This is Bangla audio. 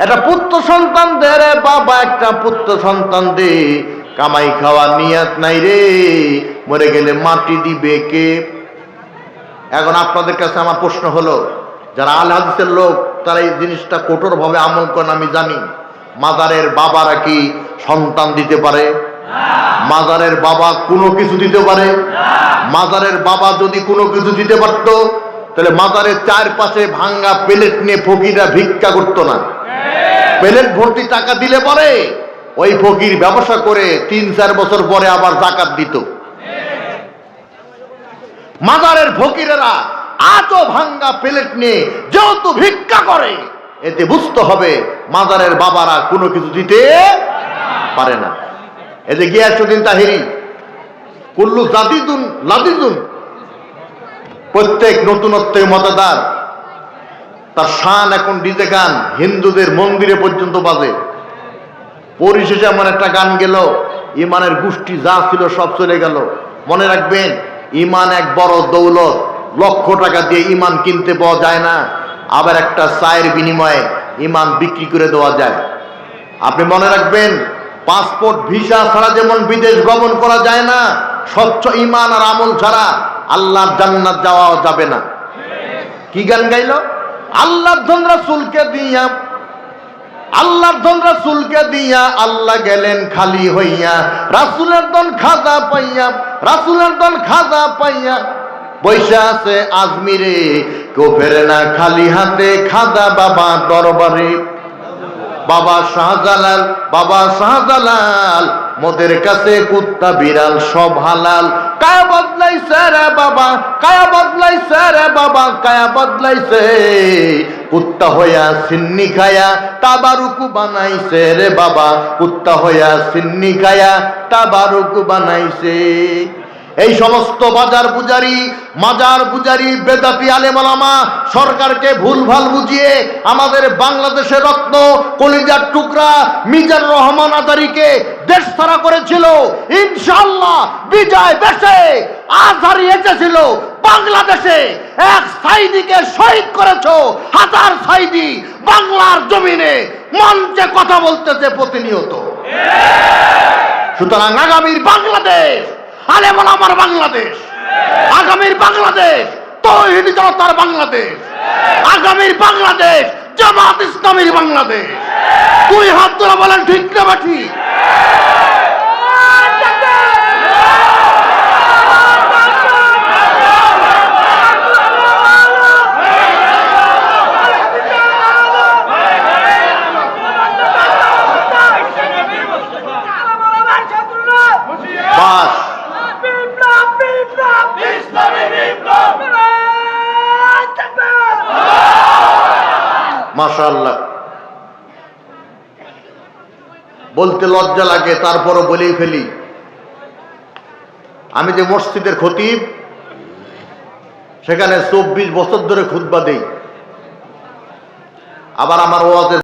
একটা পুত্র সন্তান দে রে বাবা, একটা পুত্র সন্তান দে। কামাই খাওয়ার নিয়াত নাই রে, মরে গেলে মাটি দিবে কে? এখন আপনাদের কাছে আমার প্রশ্ন হলো, যারা আল হাদিসের লোক তারা এই জিনিসটা কঠোরভাবে আমল করেন আমি জানি। মাজারের বাবারা কি সন্তান দিতে পারে? মাজারের বাবা কোনো কিছু দিতে পারে? মাজারের বাবা যদি কোনো কিছু দিতে পারত, তাহলে মাজারের চারপাশে ভাঙ্গা প্লেট নিয়ে ফকিররা ভিক্ষা করতো না। প্লেট ভর্তি টাকা দিলে পরে ওই ফকির ব্যবসা করে 3-4 বছর পরে আবার যাকাত দিত। মাজারের ফকিরেরা আজও ভাঙ্গা প্লেট নিয়ে যেহেতু ভিক্ষা করে, এতে বুঝতে হবে মাজারের বাবারা কোনো কিছু দিতে পারে না। এই যে গিয়াসউদ্দিন তাহিরি, কুল্লু জাদিদুন লাদিদুন, প্রত্যেক নতুনত্বের মতদার, তার শান এখন ডিজে গান হিন্দুদের মন্দিরে পর্যন্ত বাজে। পরিশেষে এমন একটা গান গেল, ইমানের গোষ্ঠী যা ছিল সব চলে গেল। মনে রাখবেন, ইমান এক বড় দৌলত, লক্ষ টাকা দিয়ে ইমান কিনতে পাওয়া যায় না, আবার একটা চায়ের বিনিময়ে ইমান বিক্রি করে দেওয়া যায়। আপনি মনে রাখবেন, পাসপোর্ট ভিসা ছাড়া যেমন বিদেশ গমন করা যায় না, স্বচ্ছ ইমান আর আমল ছাড়া আল্লাহর জান্নাত যাওয়াও যাবে না। কি গান গাইল? আল্লাহর ধন রাসূলকে দিয়া, আল্লাহর ধন রাসূলকে দিয়া আল্লাহ গেলেন খালি হইয়া, রাসূলের ধন খাজা পাইয়া, রাসূলের ধন খাজা পাইয়া বৈশা আছে আজমিরে, কেউ ফেরে না খালি হাতে খাজা বাবা দরবারে। বাবা শাহজালাল, বাবা শাহজালাল, মোদের কাছে কুত্তা বিড়াল সব হালাল। কায়া বদলাইছে রে বাবা, কায়া বদলাইছে রে বাবা, কায়া বদলাইছে, কুত্তা হইয়া সিন্নি খায়া তাবারুকু বানাইছে রে বাবা, কুত্তা হইয়া সিন্নি খায়া তাবারুকু বানাইছে। এই সমস্ত বাজার পূজারি, মাজার পূজারি, বেদাতি আলেম ওলামা সরকারকে ভুলভাল বুঝিয়ে আমাদের বাংলাদেশের রত্ন, কলিজার টুকরা মিজানুর রহমান আজারীকে দেশ ছাড়া করেছিল। ইনশাআল্লাহ বিজয় বেশে আজহারী এসেছিল বাংলাদেশে, এক সাইদিকে শহীদ করেছো, হাজার সাইদি বাংলার জমিনে মঞ্চে কথা বলতেছে প্রতিনিয়ত। সুতরাং আগামীর বাংলাদেশ আলেম ওলামার বাংলাদেশ, আগামীর বাংলাদেশ তাওহীদি জনতার বাংলাদেশ, আগামীর বাংলাদেশ জামাত ইসলামীর বাংলাদেশ। দুই হাত ধরে বলেন ঠিক না বাঠি? বাস মাশাআল্লাহ, বলতে লজ্জা লাগে, তারপরও বলেই ফেলি। আমি যে মসজিদের খতিব, সেখানে 24 বছর ধরে খুতবা দেই। আবার আমার ওয়াজের